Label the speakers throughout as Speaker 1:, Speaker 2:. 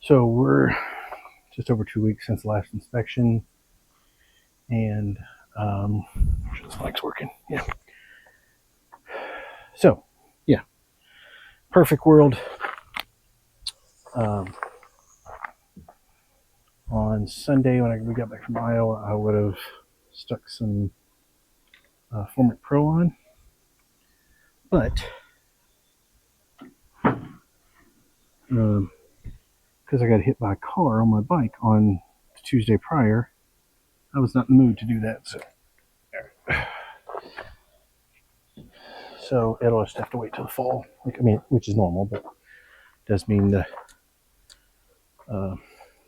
Speaker 1: So we're just over 2 weeks since the last inspection, and sure this mic's working. Yeah. So, yeah, perfect world. On Sunday when we got back from Iowa, I would have stuck some Formic Pro on, but because I got hit by a car on my bike on Tuesday prior, I was not in the mood to do that. So it'll just have to wait till the fall. Which is normal, but does mean the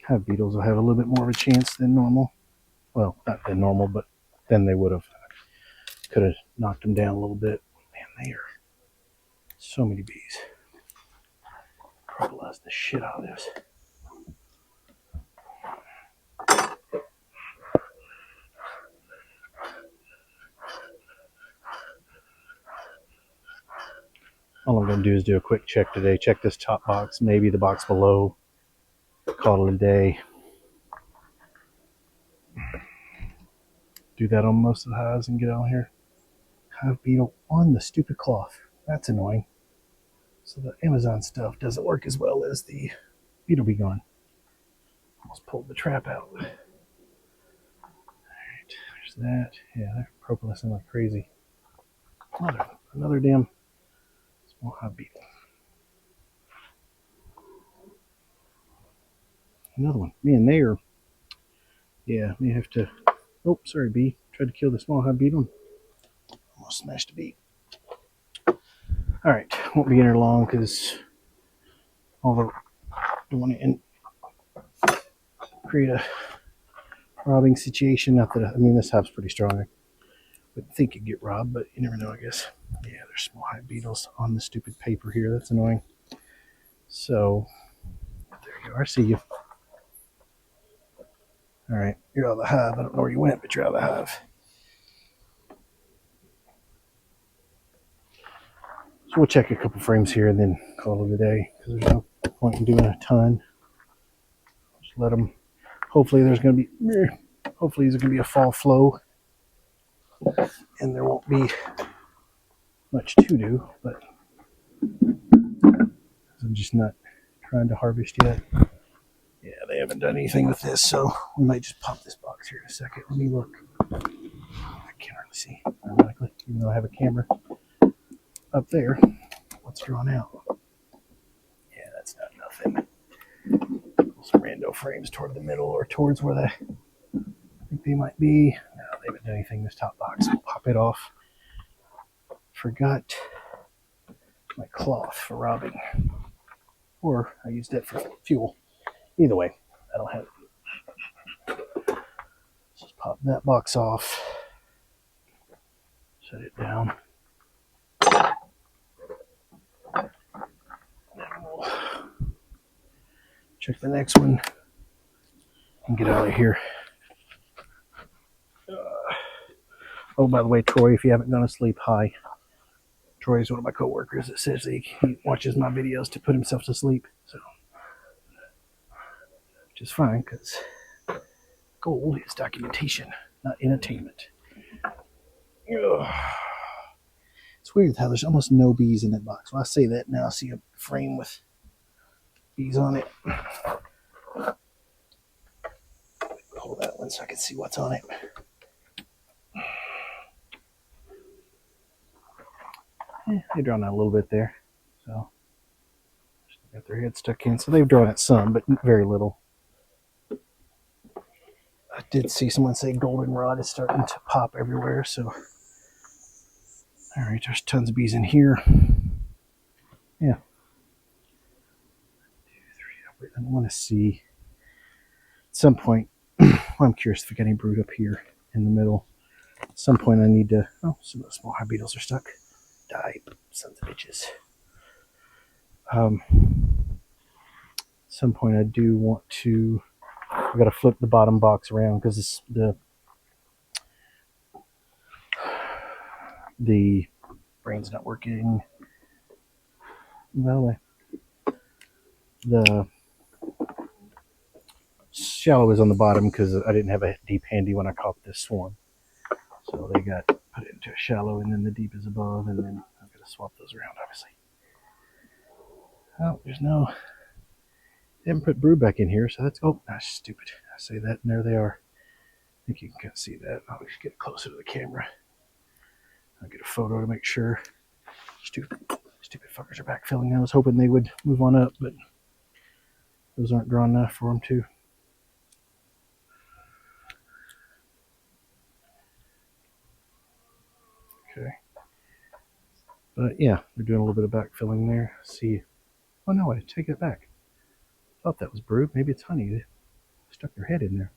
Speaker 1: Hive beetles will have a little bit more of a chance than normal. Well, not than normal, but then they would have. Could have knocked them down a little bit. Man, they are so many bees. Propolis the shit out of this. All I'm going to do is do a quick check today. Check this top box, maybe the box below. Call it a day. Do that on most of the hives and get out here. Hive beetle on the stupid cloth. That's annoying. So the Amazon stuff doesn't work as well as the Beetle Be Gone. Almost pulled the trap out. Alright, there's that. Yeah, they're propolising like crazy. Another damn small hive beetle. Another one. Man, they are. Yeah, may have to. Oh, sorry, bee. Tried to kill the small hive beetle. Almost smashed a bee. Alright, won't be in here long because all the. Don't want to create a robbing situation. Not that this hive's pretty strong. I would think you'd get robbed, but you never know, I guess. Yeah, there's small hive beetles on the stupid paper here. That's annoying. So there you are. See you. All right, you're out of the hive. I don't know where you went, but you're out of the hive. So we'll check a couple frames here and then call it a day because there's no point in doing a ton. Just let them. Hopefully there's going to be. Hopefully there's going to be a fall flow, and there won't be much to do. But I'm just not trying to harvest yet. Yeah, they haven't done anything with this, so we might just pop this box here in a second. Let me look. I can't hardly see, ironically, even though I have a camera up there. What's drawn out? Yeah, that's not nothing. Some rando frames toward the middle or towards where I think they might be. No, they haven't done anything in this top box. We'll pop it off. Forgot my cloth for robbing. Or I used it for fuel. Either way, I don't have it. Just pop that box off. Set it down. Then we'll check the next one and get out of here. Oh, by the way, Troy, if you haven't gone to sleep, hi. Troy is one of my coworkers that says he watches my videos to put himself to sleep. So, which is fine because gold is documentation, not entertainment. Ugh. It's weird how there's almost no bees in that box. Well, I say that now. I see a frame with bees on it. Pull that one so I can see what's on it. They've drawn out a little bit there. So, just got their head stuck in. So they've drawn out some, but very little. I did see someone say goldenrod is starting to pop everywhere. So, all right, there's tons of bees in here. Yeah. 1, 2, 3. I want to see at some point. I'm curious if we got any brood up here in the middle. At some point, I need to. Oh, some of the small hive beetles are stuck. Die, sons of bitches. At some point, I do want to. I've got to flip the bottom box around because the brain's not working. Well, the shallow is on the bottom because I didn't have a deep handy when I caught this swarm. So they got put into a shallow, and then the deep is above, and then I'm going to swap those around, obviously. Oh, there's no... They haven't put brood back in here, so that's... Oh, that's stupid. I say that, and there they are. I think you can kind of see that. I'll just get closer to the camera. I'll get a photo to make sure. Stupid fuckers are backfilling. I was hoping they would move on up, but those aren't drawn enough for them to. Okay. But yeah, they're doing a little bit of backfilling there. See. Oh no, I take it back. Thought that was brood. Maybe it's honey. They stuck their head in there.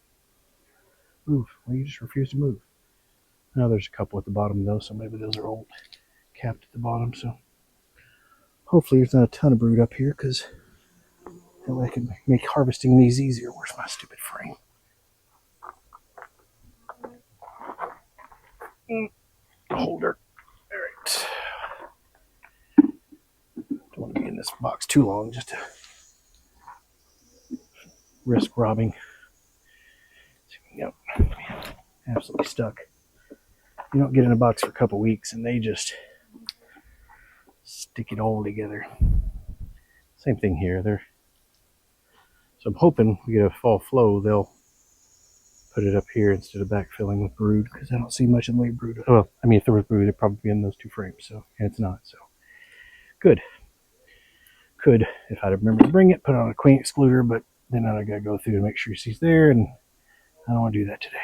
Speaker 1: Move. Well, you just refuse to move. Now there's a couple at the bottom though, so maybe those are old, capped at the bottom. So hopefully there's not a ton of brood up here, because that way I can make harvesting these easier. Where's my stupid frame? Holder. All right. Don't want to be in this box too long, just to risk robbing. Yep. Absolutely stuck. You don't get in a box for a couple weeks and they just stick it all together. Same thing here. So I'm hoping we get a fall flow, they'll put it up here instead of backfilling with brood, because I don't see much in the way of brood. Well, I mean, if there was brood, it'd probably be in those two frames. So, and it's not. So, good. Could, if I'd remember to bring it, put on a queen excluder, but then I gotta go through and make sure she's there, and I don't want to do that today.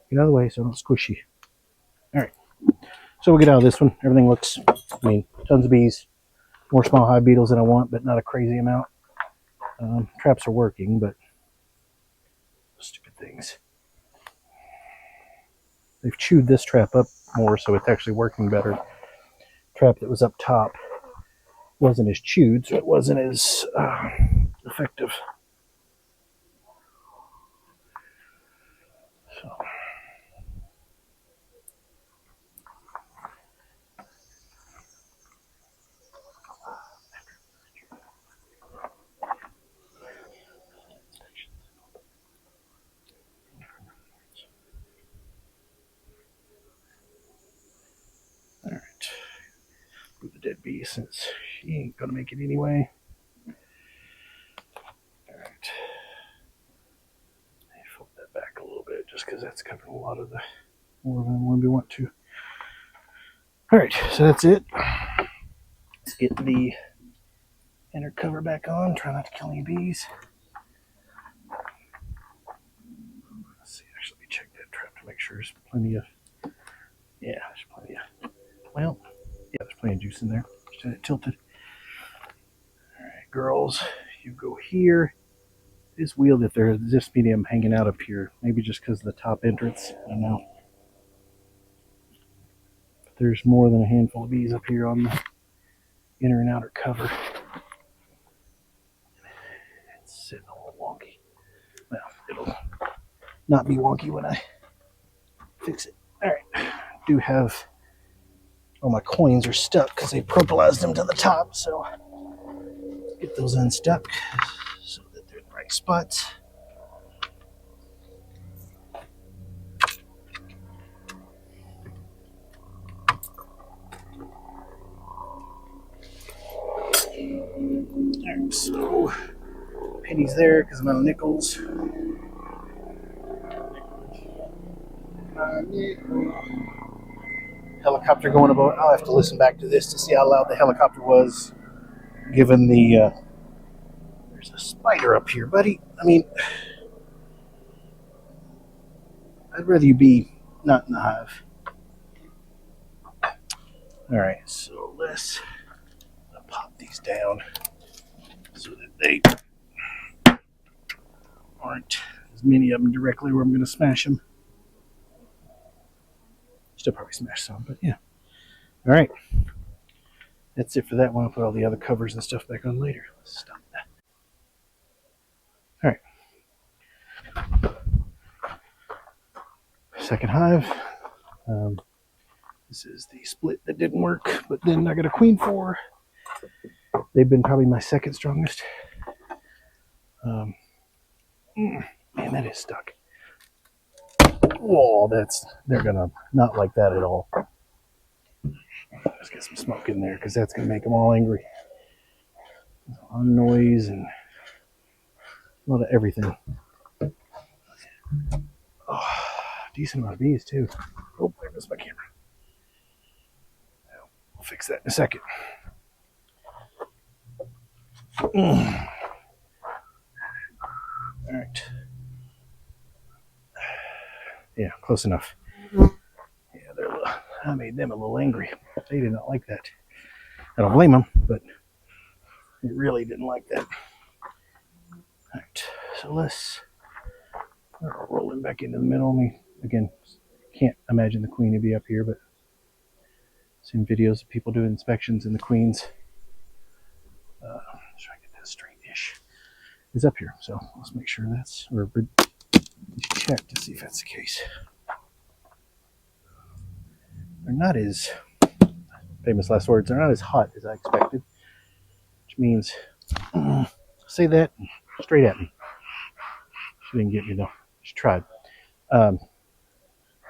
Speaker 1: Get out of the way so I don't squish you. All right. So we'll get out of this one. Everything looks, I mean, tons of bees. More small hive beetles than I want, but not a crazy amount. Traps are working, but stupid things. They've chewed this trap up more, so it's actually working better. Trap that was up top wasn't as chewed, so it wasn't as effective. So. All right. Move the dead bee since she ain't gonna make it anyway. All right. Flip that back a little bit just because that's covering a lot of the more than we want to. All right, so that's it. Let's get the inner cover back on. Try not to kill any bees. Let's see, actually check that trap to make sure there's plenty of, yeah, there's plenty of, well, yeah, there's plenty of juice in there. Just had it tilted. All right, girls, you go here. It's weird that there's this medium hanging out up here. Maybe just because of the top entrance. I don't know. But there's more than a handful of bees up here on the inner and outer cover. It's sitting a little wonky. Well, it'll not be wonky when I fix it. All right. I do have, all my coins are stuck because they propolized them to the top. So get those unstuck so that they're in the right spots. Alright, so pennies there because I'm out of nickels. Helicopter going above. I'll have to listen back to this to see how loud the helicopter was, given the. There's a spider up here, buddy. I mean, I'd rather you be not in the hive. Alright, so let's pop these down so that they aren't as many of them directly where I'm going to smash them. Still probably smash some, but yeah. All right. That's it for that one. I'll put all the other covers and stuff back on later. Let's stop that. All right. Second hive. This is the split that didn't work, but then I got a queen for. They've been probably my second strongest. Man, that is stuck. Whoa, they're gonna not like that at all. Let's get some smoke in there because that's gonna make them all angry. On noise and a lot of everything. Oh, decent amount of bees too. Oh, there goes my camera. I'll fix that in a second. All right. Yeah, close enough. Yeah, I made them a little angry. They did not like that. I don't blame them, but they really didn't like that. All right, so let's roll him back into the middle. Again, can't imagine the queen to be up here, but seen videos of people doing inspections and the queens. Try to get that straight-ish. Is up here, so let's make sure that's, or check to see if that's the case. They're not as, famous last words, they're not as hot as I expected, which means, say that straight at me. She didn't get me though, she tried.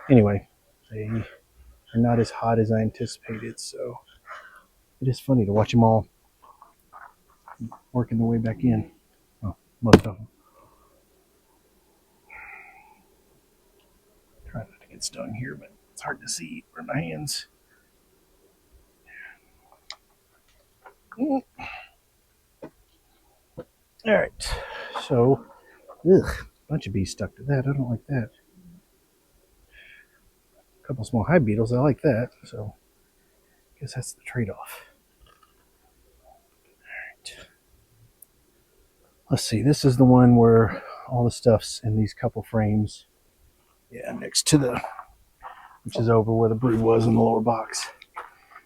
Speaker 1: Anyway, they are not as hot as I anticipated, so it is funny to watch them all working their way back in. Oh, most of them. Trying not to get stung here, but it's hard to see for my hands. All right, so, bunch of bees stuck to that. I don't like that. A couple small hive beetles, I like that, so I guess that's the trade-off. Alright. Let's see, this is the one where all the stuff's in these couple frames. Yeah, next to the, which is over where the brood was in the lower box.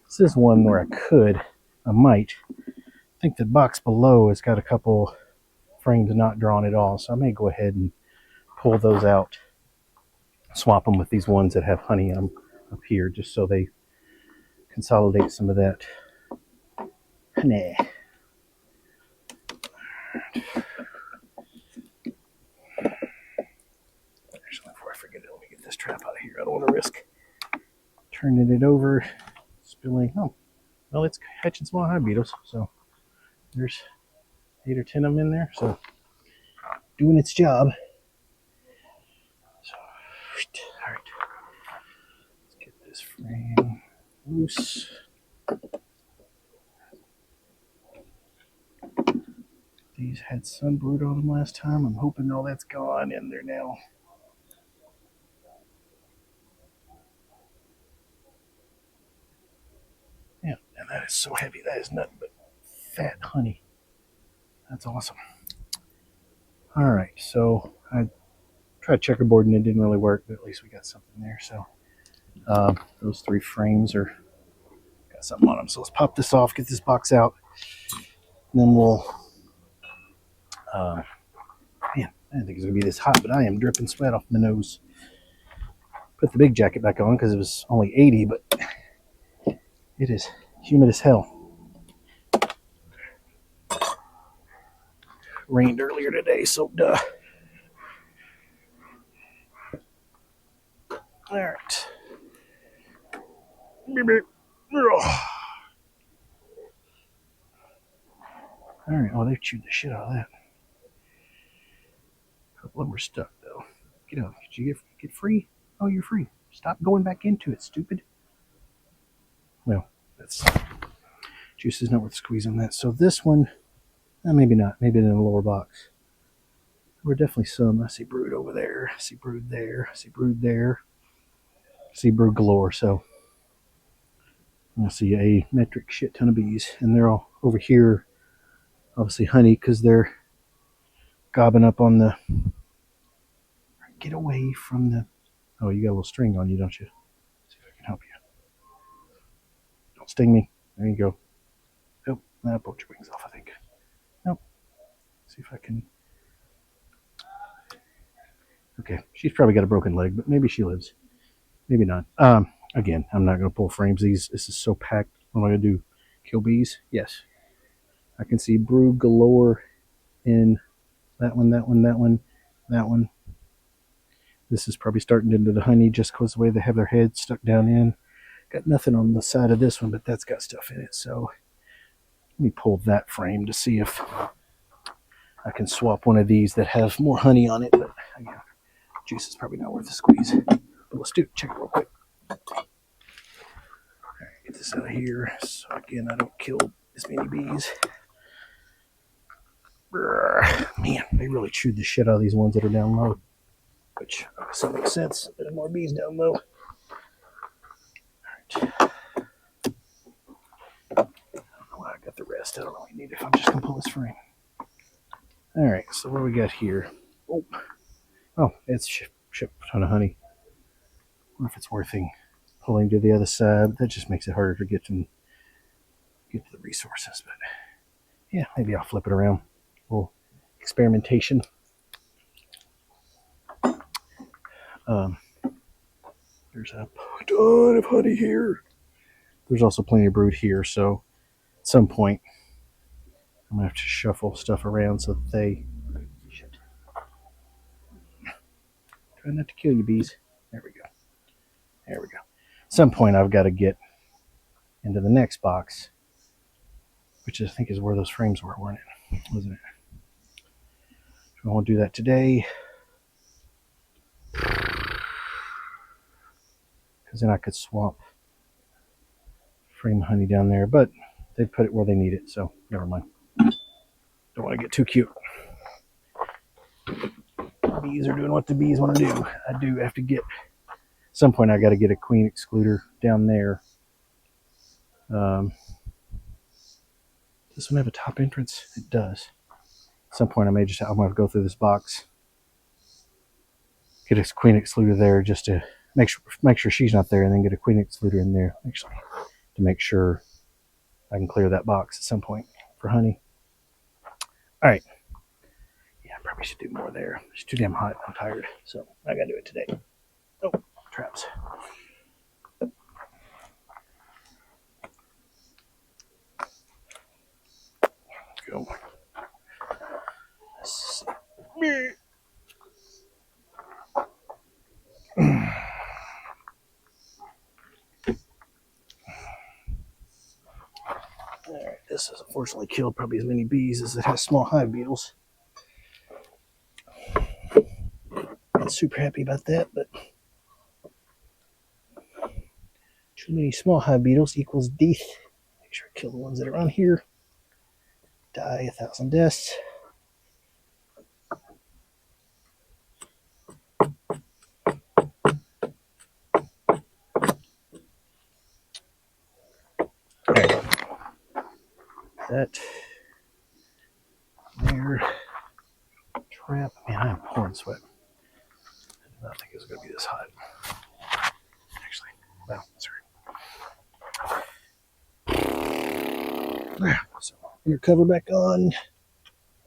Speaker 1: This is one where I might. I think the box below has got a couple frames not drawn at all, so I may go ahead and pull those out, swap them with these ones that have honey in them up here, just so they consolidate some of that honey. Actually, before I forget it, let me get this trap out of here. I don't want to risk turning it over, spilling. Oh, well, it's hatching small hive beetles, so there's 8 or 10 of them in there, so doing its job. So, all right, let's get this frame loose. These had sun brood on them last time. I'm hoping all that's gone in there now. Yeah, and that is so heavy. That is nothing but fat honey. That's awesome. All right, so I tried checkerboard and it didn't really work, but at least we got something there. So those 3 frames are got something on them. So let's pop this off, get this box out, and then we'll. Man, I didn't think it was gonna be this hot, but I am dripping sweat off my nose. Put the big jacket back on because it was only 80, but it is humid as hell. Rained earlier today, so duh. All right. All right. Oh, they chewed the shit out of that. A couple of them were stuck though. Get out. Did you get free? Oh, you're free. Stop going back into it, stupid. Well, that's juice is not worth squeezing that. So this one, maybe not. Maybe in the lower box. There were definitely some. I see brood over there. I see brood there. I see brood there. I see brood galore. So I see a metric shit ton of bees, and they're all over here. Obviously honey because they're gobbing up on the. Get away from the. Oh, you got a little string on you, don't you? Let's see if I can help you. Don't sting me. There you go. Oh, that poked your wings off, I think. Nope. See if I can. Okay, she's probably got a broken leg, but maybe she lives. Maybe not. Again, I'm not going to pull frames. This is so packed. What am I going to do? Kill bees? Yes. I can see brood galore in that one, that one, that one, that one. This is probably starting into the honey just because the way they have their heads stuck down in. Got nothing on the side of this one, but that's got stuff in it. So let me pull that frame to see if I can swap one of these that have more honey on it. But again, juice is probably not worth the squeeze. But let's do it. Check it real quick. All right, get this out of here. So again, I don't kill as many bees. Man, they really chewed the shit out of these ones that are down low. Which also makes sense. There's more bees down low. Alright. I don't know why I got the rest. I don't really need it if I'm just going to pull this frame. Alright, so what do we got here? Oh, it's shipped a ton of honey. I wonder if it's worth pulling to the other side. That just makes it harder to get to the resources. But yeah, maybe I'll flip it around. A little experimentation. There's a ton of honey here. There's also plenty of brood here, so at some point I'm gonna have to shuffle stuff around so that they try not to kill you, bees. There we go. There we go. At some point I've got to get into the next box, which I think is where those frames were, weren't it? Wasn't it? So I won't do that today. Because then I could swap frame honey down there, but they put it where they need it, so never mind. Don't want to get too cute. Bees are doing what the bees want to do. I do have to get, at some point I got to get a queen excluder down there. Does this one have a top entrance? It does. At some point I'm going to have to go through this box, get a queen excluder there just to make sure she's not there, and then get a queen excluder in there actually to make sure I can clear that box at some point for honey. All right. Yeah, I probably should do more there. It's too damn hot. I'm tired, so I gotta do it today. Oh, traps. Go. Let's see. Alright, this has unfortunately killed probably as many bees as it has small hive beetles. Not super happy about that, but too many small hive beetles equals death. Make sure I kill the ones that are on here. Die 1,000 deaths. Okay. That there. Trap. Man, I am pouring sweat. I did not think it was going to be this hot. Actually, well, sorry. So, inner cover back on.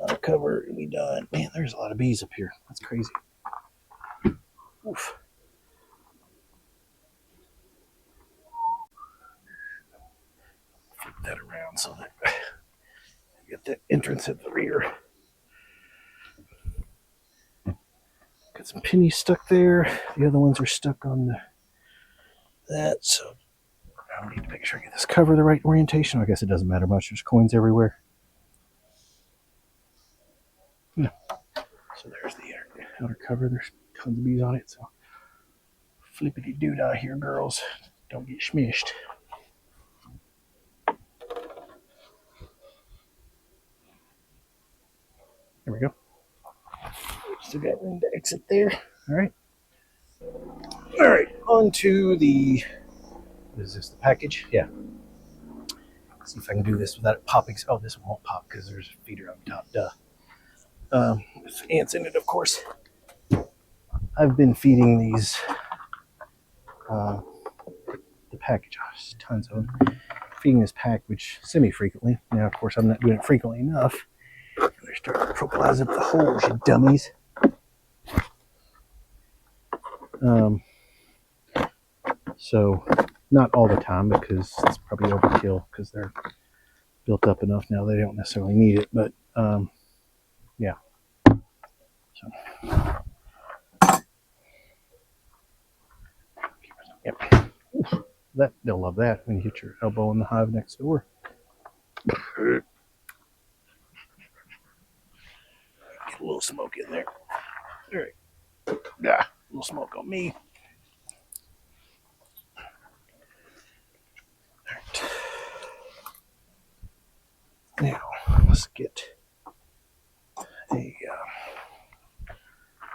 Speaker 1: Outer cover and be done. Man, there's a lot of bees up here. That's crazy. Oof. Flip that around so that I get the entrance at the rear. Got some pennies stuck there. The other ones are stuck on that, so I need to make sure I get this cover the right orientation. I guess it doesn't matter much. There's coins everywhere. Yeah. So there's the outer cover. There's tons of bees on it. So flippity doo-dah here, girls. Don't get smished. There we go. Still got room to exit there. All right. All right. On to the, what is this, the package? Yeah. Let's see if I can do this without it popping. Oh, this one won't pop because there's a feeder on top. Duh. With ants in it, of course. I've been feeding these, the package. Oh, there's tons of them. Feeding this package semi-frequently. Now, of course, I'm not doing it frequently enough. They're starting to propolis up the holes, you dummies. So, not all the time because it's probably overkill because they're built up enough now they don't necessarily need it. But, yeah. Yep. Oof, they'll love that when you hit your elbow in the hive next door. Get a little smoke in there. All right. Yeah, a little smoke on me. All right. Now, let's get a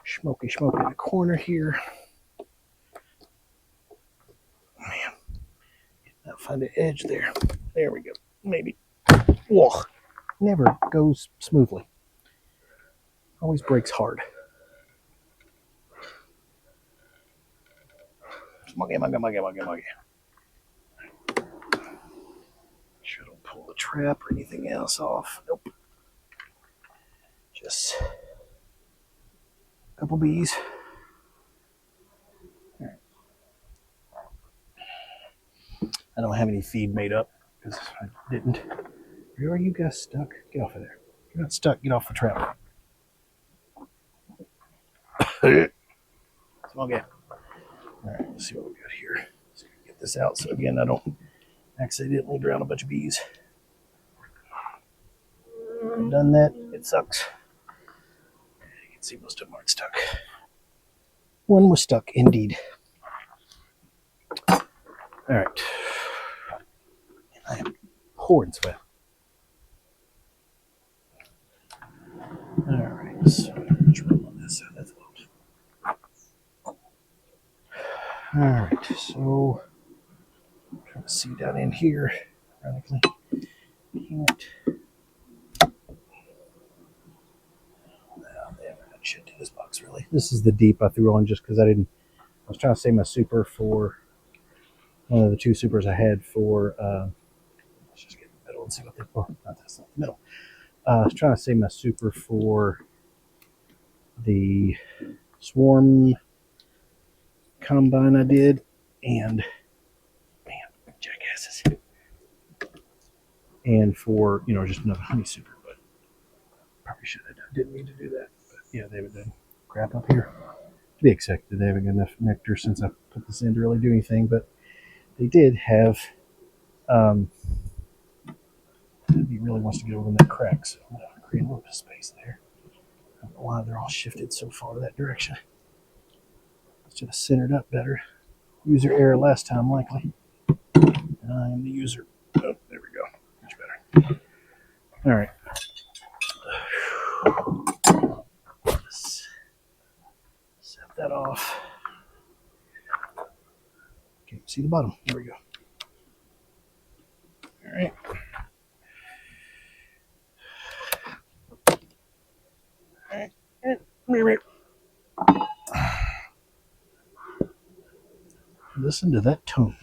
Speaker 1: smoky smoke in the corner here. Man, I'll find an edge there. There we go. Maybe. Whoa, never goes smoothly. Always breaks hard. Muggy. Sure don't pull the trap or anything else off. Nope. Just a couple bees. All right. I don't have any feed made up because I didn't. Where are you guys stuck? Get off of there. You're not stuck. Get off the trap. Smoggy. All right, let's see what we got here. Let's get this out so again I don't accidentally drown a bunch of bees. I've done that. It sucks. You can see most of them aren't stuck. One was stuck, indeed. All right. And I am pouring sweat. All right, so drum on this side. That's loud. All right, so I'm trying to see down in here. Ironically, can't. They haven't got shit to this box really. This is the deep I threw on just because I was trying to save my super for one of the two supers I had for. Let's just get in the middle and see what they. Oh, not this, not the middle. I was trying to save my super for the swarm combine I did, and man, jackasses. And for just another honey super, but probably should have. Didn't mean to do that. But yeah, they haven't done crap up here. To be expected, they haven't got enough nectar since I put this in to really do anything. But they did have. He really wants to get over in that crack, so I'm going to create a little bit of space there. I don't know why they're all shifted so far that direction. Should have centered up better. User error last time, likely. And I am the user. Oh, there we go. Much better. All right. Let's set that off. Can't see the bottom. There we go. All right. Listen to that tone.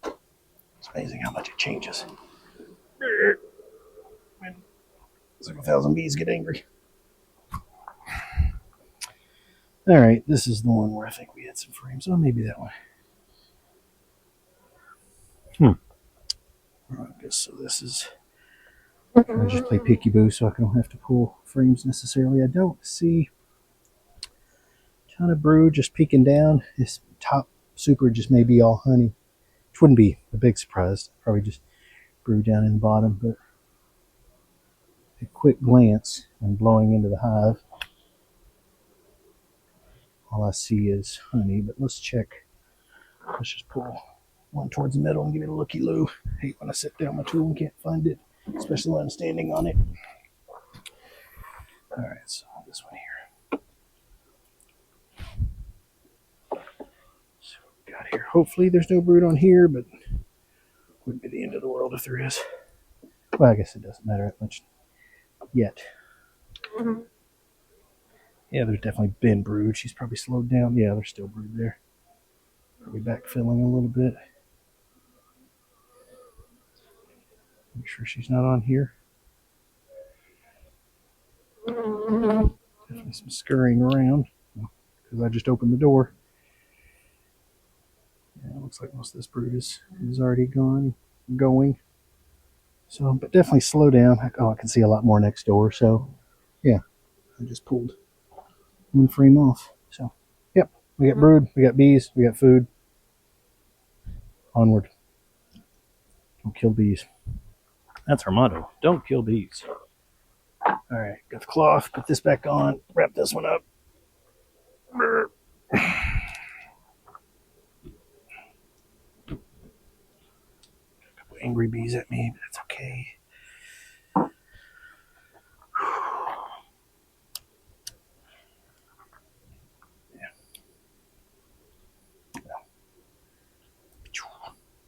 Speaker 1: It's amazing how much it changes. It's like 1,000 bees get angry. All right, this is the one where I think we had some frames. Oh, maybe that one. All right, so this is. I just play peekaboo so I don't have to pull frames necessarily. I don't see a ton of brood just peeking down. This top super just may be all honey, which wouldn't be a big surprise. Probably just brood down in the bottom, but a quick glance when blowing into the hive, all I see is honey. But let's check. Let's just pull one towards the middle and give it a looky-loo. I hate when I set down my tool and can't find it, especially when I'm standing on it. All right, so this one here. So what we got here. Hopefully there's no brood on here, but wouldn't be the end of the world if there is. Well, I guess it doesn't matter that much yet. Mm-hmm. Yeah, there's definitely been brood. She's probably slowed down. Yeah, there's still brood there. Probably backfilling a little bit. Make sure she's not on here. Definitely some scurrying around because I just opened the door. Yeah, it looks like most of this brood is already going. So, but definitely slow down. Oh, I can see a lot more next door. So, yeah, I just pulled one frame off. So, yep, we got brood, we got bees, we got food. Onward. Don't kill bees. That's our motto. Don't kill bees. All right, got the cloth. Put this back on. Wrap this one up. A couple angry bees at me, but that's okay.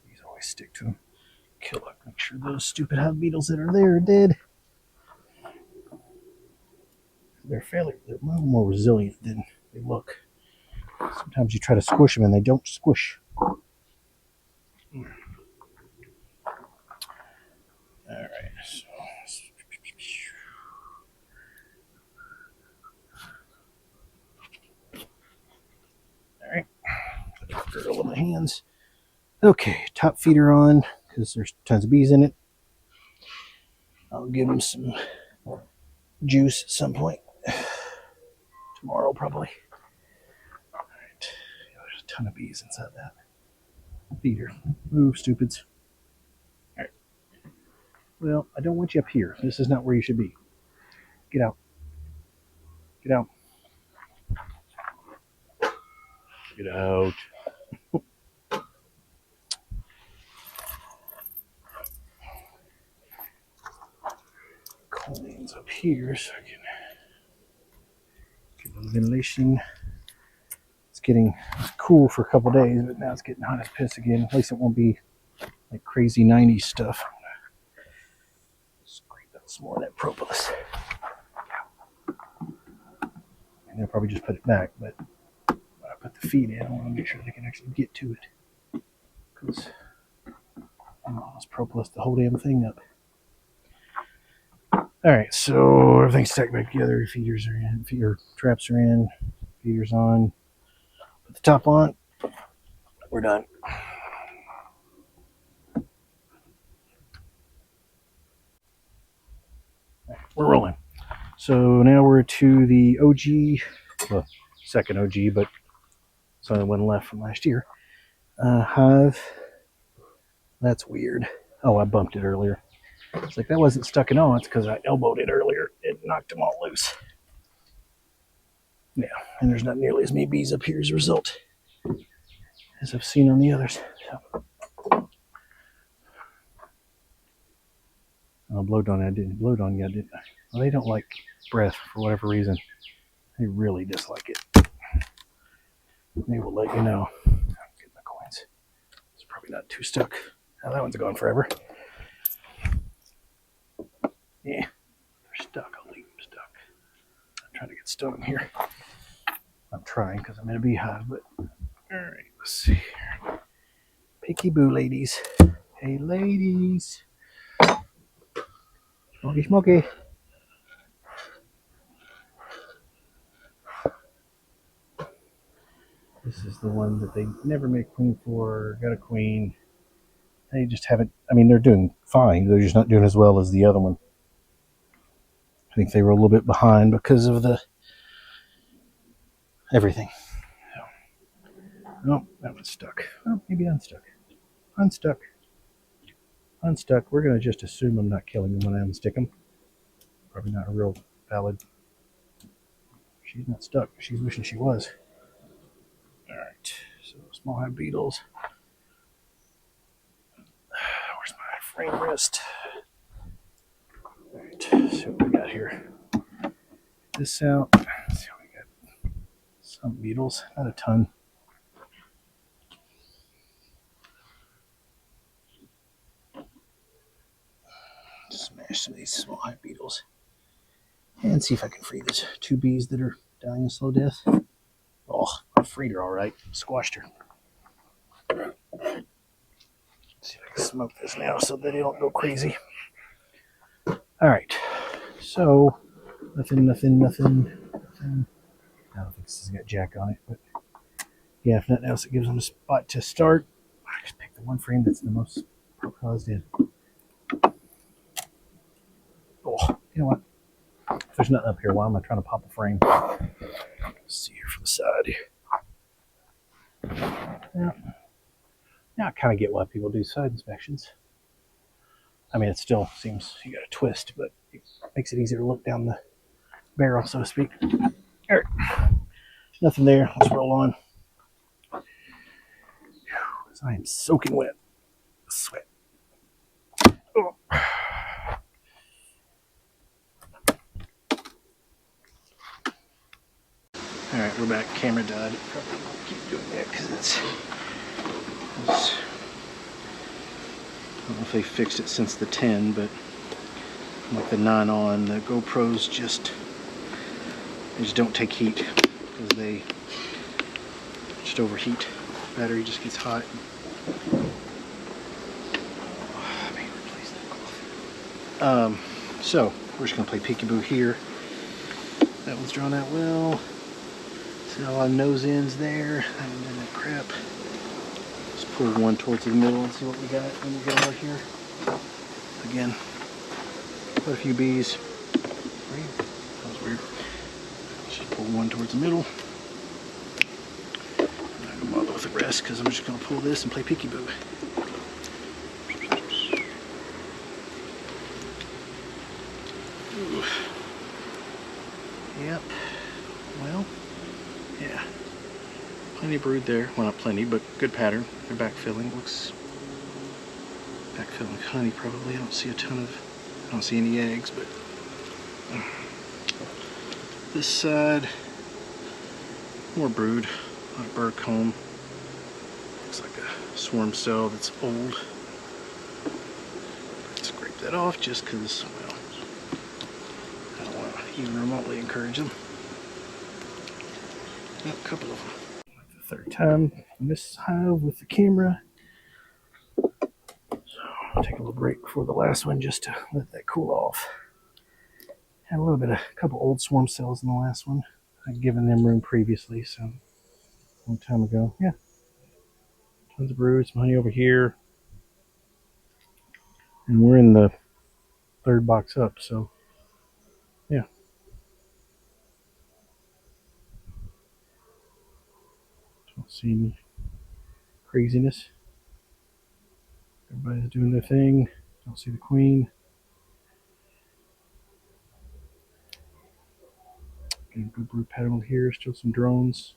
Speaker 1: These always stick to them. Kill it. Make sure those stupid hive beetles that are there are dead. They're a little more resilient than they look. Sometimes you try to squish them and they don't squish. All right. So, all right. Put it all in my hands. Okay, top feeder on because there's tons of bees in it. I'll give them some juice at some point. Tomorrow, probably. All right. There's a ton of bees inside that feeder. Move, stupids. All right. Well, I don't want you up here. This is not where you should be. Get out. Get out. Get out. Coins up here so I can get a little ventilation. It's cool for a couple days, but now it's getting hot as piss again. At least it won't be like crazy 90s stuff. Scrape out some more of that propolis. And they'll probably just put it back, but when I put the feed in, I want to make sure they can actually get to it. Because I don't know, it's propolis the whole damn thing up. Alright, so everything's stacked back together. Feeders are in, feeder traps are in, feeders on. Put the top on. We're done. We're rolling. So now we're to the OG, well, second OG, but it's only one left from last year. Hive. That's weird. Oh, I bumped it earlier. It's like that wasn't stuck in on. It's because I elbowed it earlier. It knocked them all loose. Yeah, and there's not nearly as many bees up here as a result as I've seen on the others. So. Oh, blowed on. I didn't blowed on yet, didn't I? Well, they don't like breath for whatever reason. They really dislike it. They will let you know. Get my coins. It's probably not too stuck. Now that one's gone forever. Yeah, they're stuck. I'll leave them stuck. I'm trying to get stung here. I'm trying because I'm in a beehive, but all right, let's see here. Picky boo ladies. Hey, ladies. Smoky, smoky. This is the one that they never make queen for. Got a queen. They just haven't. I mean, they're doing fine. They're just not doing as well as the other one. I think they were a little bit behind because of the everything. So, oh, that one's stuck. Oh, maybe unstuck. Unstuck. Unstuck. We're going to just assume I'm not killing them when I unstick them. Probably not a real valid. She's not stuck. She's wishing she was. Alright. So, small hive beetles. Where's my frame wrist? Alright. See what we got here. Get this out. Let's see what we got. Some beetles. Not a ton. Smash some of these small hive beetles and see if I can free these two bees that are dying a slow death. Oh, I freed her all right. Squashed her. Let's see if I can smoke this now so that they don't go crazy. All right. So nothing. I don't think this has got jack on it, but yeah, if nothing else, it gives them a spot to start. I just picked the one frame that's the most proposed in. Oh, you know what? If there's nothing up here, why am I trying to pop a frame? see here from the side. Yeah. Now I kind of get why people do side inspections. I mean, it still seems you got to twist, but it makes it easier to look down the barrel, so to speak. All right, nothing there. Let's roll on. I am soaking wet. Sweat. Oh. All right, we're back. Camera died. Probably won't keep doing that because it's. I don't know if they fixed it since the 10, but like the 9 on, the GoPros just don't take heat because they just overheat. The battery just gets hot. So we're just gonna play peekaboo here. That one's drawn out well. See all our nose ends there. I haven't done that crap. Let's pull one towards the middle and see what we got when we get over here. Again, quite a few bees. That was weird. Let's just pull one towards the middle. I'm not gonna bother with the rest because I'm just gonna pull this and play peekaboo. Ooh. Yep. Well, yeah. Plenty of brood there. Well, not plenty, but good pattern. They're backfilling. Looks backfilling with honey probably. I don't see a ton of. I don't see any eggs, but this side more brood. A lot of bird comb. Looks like a swarm cell that's old. Scrape that off just because, well, I don't want to even remotely encourage them. A couple of them. Like the third time in this hive with the camera. So I'll take a little break before the last one just to let that cool off. Had a couple old swarm cells in the last one. I'd given them room previously, so a long time ago. Yeah. Tons of brood, some honey over here. And we're in the third box up, so yeah. Don't see any craziness. Everybody's doing their thing. Don't see the queen. Getting a good brood pattern here. Still some drones.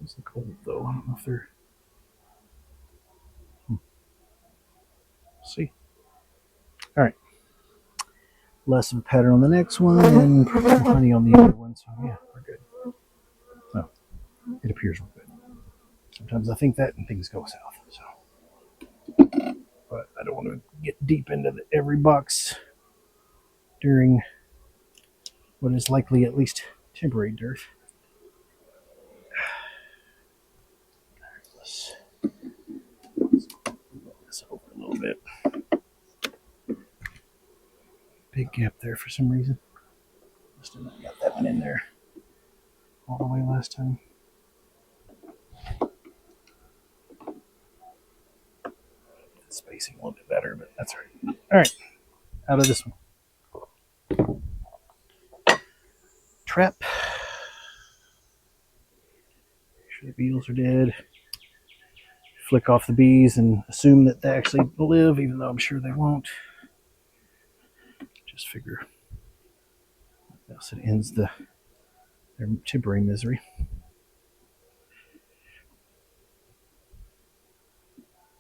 Speaker 1: Those look old though. I don't know if they're. See. All right. Less of a pattern on the next one, and honey on the other one. So yeah, we're good. So it appears we're good. Sometimes I think that and things go south. So, but I don't want to get deep into every box during what is likely at least temporary dearth. Let's move this over a little bit. Big gap there for some reason. Must have not got that one in there all the way last time. Spacing a little bit better, but that's all right. All right, out of this one. Trap. Make sure the beetles are dead. Flick off the bees and assume that they actually live, even though I'm sure they won't. Just figure else it ends their temporary misery.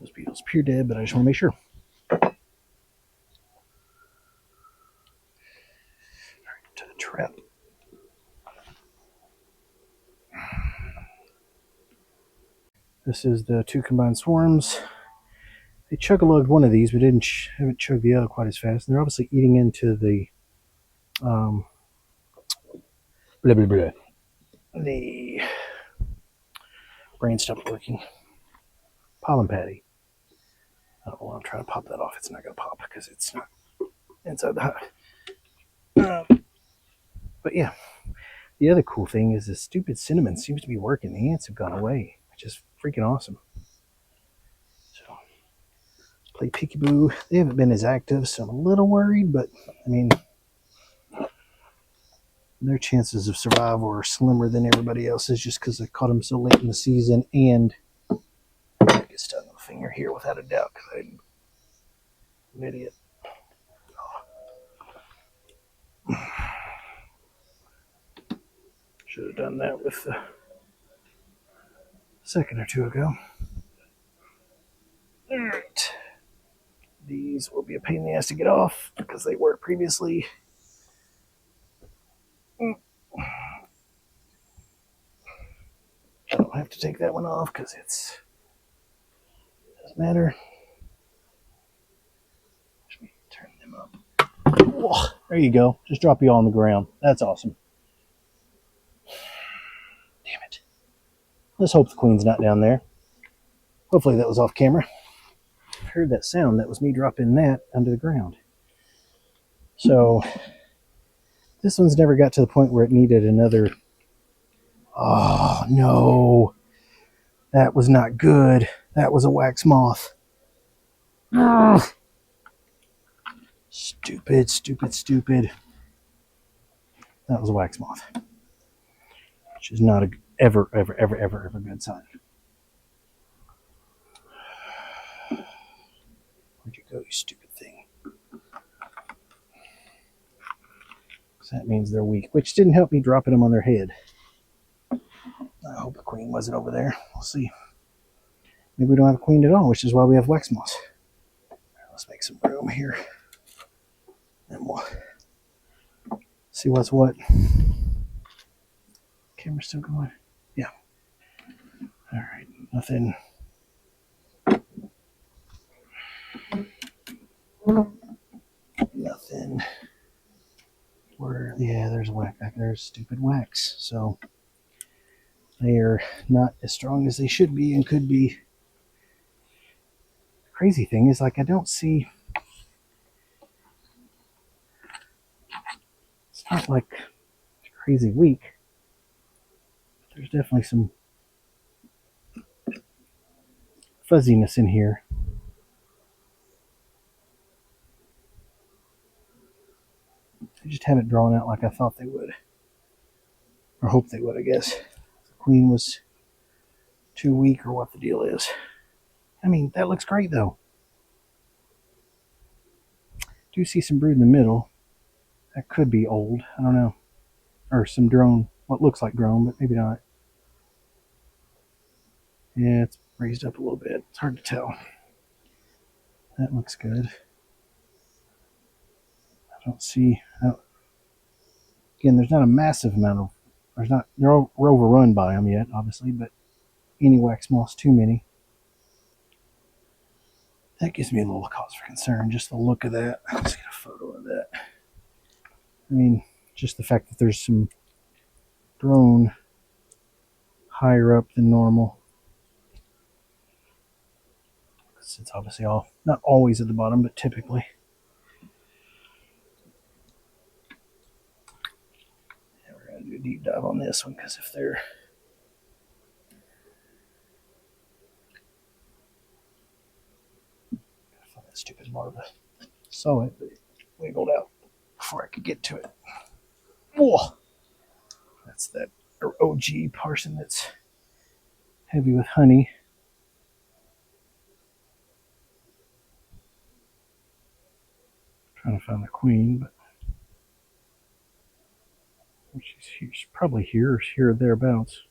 Speaker 1: Those beetles appear dead, but I just want to make sure. All right, to the trap. This is the 2 combined swarms. They chug-a-lugged one of these, but haven't chugged the other quite as fast. And they're obviously eating into the the brain stopped working. Pollen patty. I don't know. I'm trying to pop that off. It's not going to pop because it's not inside the hive. But yeah, the other cool thing is the stupid cinnamon seems to be working. The ants have gone away, which is freaking awesome. So, play peekaboo. They haven't been as active, so I'm a little worried, but I mean, their chances of survival are slimmer than everybody else's just because I caught them so late in the season, and I get stuck on the finger here without a doubt because I'm an idiot. Should have done that with the second or two ago. All right. These will be a pain in the ass to get off because they were previously. I don't have to take that one off because it's doesn't matter. Let me turn them up. Whoa, there you go. Just drop you all on the ground. That's awesome. Damn it. Let's hope the queen's not down there. Hopefully that was off camera. I heard that sound. That was me dropping that under the ground. So this one's never got to the point where it needed another. Oh no, that was not good. That was a wax moth. Ugh. Stupid, stupid, stupid. That was a wax moth, which is not a ever good sign. Where'd you go, you stupid thing? So that means they're weak, which didn't help me dropping them on their head. I hope the queen wasn't over there. We'll see. Maybe we don't have a queen at all, which is why we have wax moths. Let's make some room here. And we'll see what's what. Camera's still going? Yeah. All right. Nothing. Nothing. Yeah, there's a wax. There's stupid wax. So they are not as strong as they should be and could be. The crazy thing is, like, I don't see. It's not like crazy weak. There's definitely some fuzziness in here. They just haven't drawn out like I thought they would. Or hoped they would, I guess. The queen was too weak or what the deal is. I mean, that looks great though. Do see some brood in the middle. That could be old. I don't know. Or some drone. What looks like drone, but maybe not. Yeah, it's raised up a little bit. It's hard to tell. That looks good. I don't see. Again, there's not a massive amount of. They're overrun by them yet, obviously, but any wax moths too many. That gives me a little cause for concern. Just the look of that. Let's get a photo of that. I mean, just the fact that there's some drone higher up than normal. It's obviously all not always at the bottom, but typically. Yeah, we're gonna do a deep dive on this one because if they're find that stupid larva. Saw it, but it wiggled out before I could get to it. Whoa! That's that OG parson that's heavy with honey. Trying to find the queen, but she's probably here or thereabouts.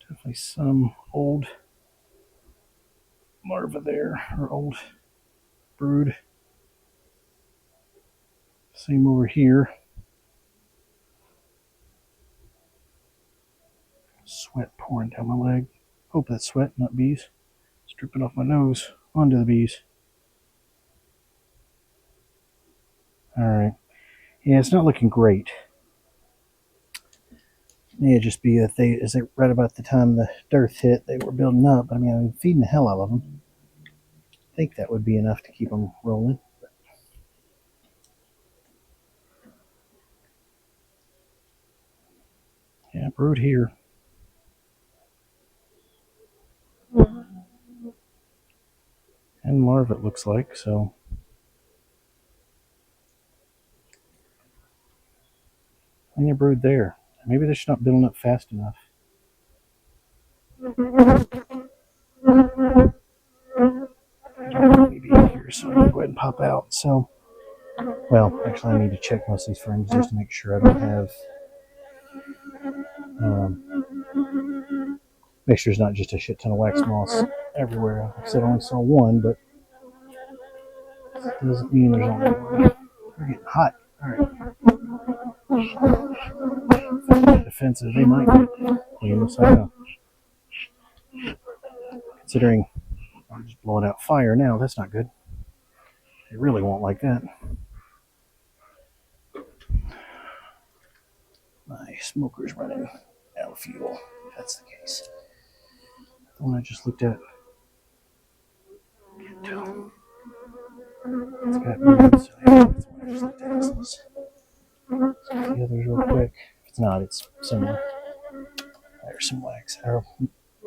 Speaker 1: Definitely some old larva there, or old brood. Same over here. Sweat pouring down my leg. Hope that's sweat, not bees. It's dripping off my nose onto the bees. Alright. Yeah, it's not looking great. May just be that is it right about the time the dearth hit, they were building up. I mean, I'm feeding the hell out of them. I think that would be enough to keep them rolling. Yeah, brood here. And larva, it looks like, so. And your brood there. Maybe they're just not building up fast enough. Maybe here, so I'm going to go ahead and pop out. So, well, actually, I need to check most of these frames just to make sure I don't have. Make sure there's not just a shit ton of wax moss everywhere. Like I said, I only saw one, but it doesn't mean there's only one. They're getting hot. Alright. If they get defensive, they might get clean. So I know. Considering I'm just blowing out fire now, that's not good. They really won't like that. My smoker's running out of fuel, if that's the case. The one I just looked at. Can't tell. It's got movement, so yeah, that's the one I just looked at. So let's check the others real quick. If it's not, it's similar. There's some wax, or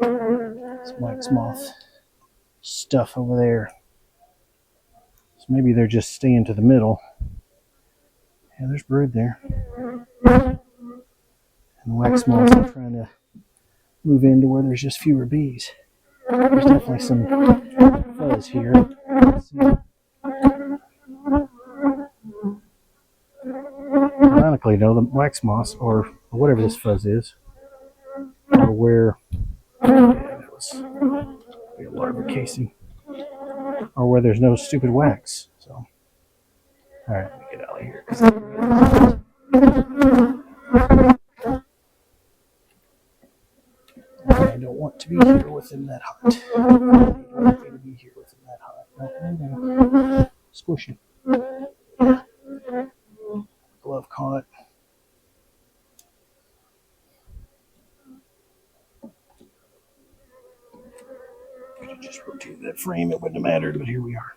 Speaker 1: some wax moth stuff over there. So maybe they're just staying to the middle. Yeah, there's brood there. And the wax moths are trying to move into where there's just fewer bees. There's definitely some fuzz here. Ironically, though, the wax moths, or whatever this fuzz is, are where that was a larva casing, or where there's no stupid wax. So, all right, let me get out of here. I don't want to be here with him that hot. I don't want me to be here with him that hot. No. Squish him. Glove caught. Could have just rotated that frame, it wouldn't have mattered, but here we are.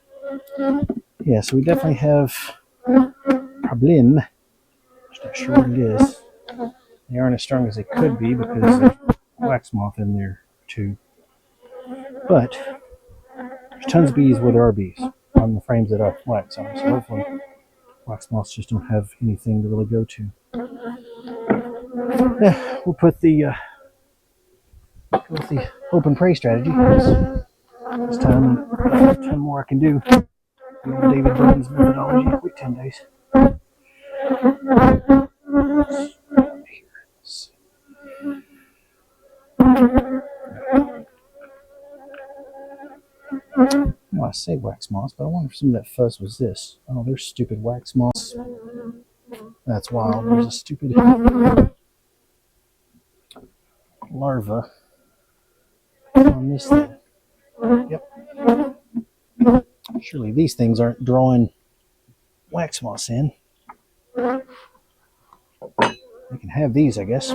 Speaker 1: Yeah, so we definitely have problem. Just not sure what it is. They aren't as strong as they could be because there's wax moth in there too. But there's tons of bees where there are bees on the frames that are wax on. So hopefully wax moths just don't have anything to really go to. Yeah, we'll put the go with the open prey strategy this time. And 10 more I can do. David Burns methodology. Wait 10 days. Well, I say wax moss, but I wonder if some of that fuzz was this. Oh, there's stupid wax moss. That's wild. There's a stupid larva on this thing. Yep. Surely these things aren't drawing wax moss in. They can have these, I guess.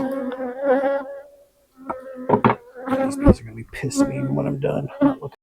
Speaker 1: These bees are going to be pissed at me when I'm done. I'm not looking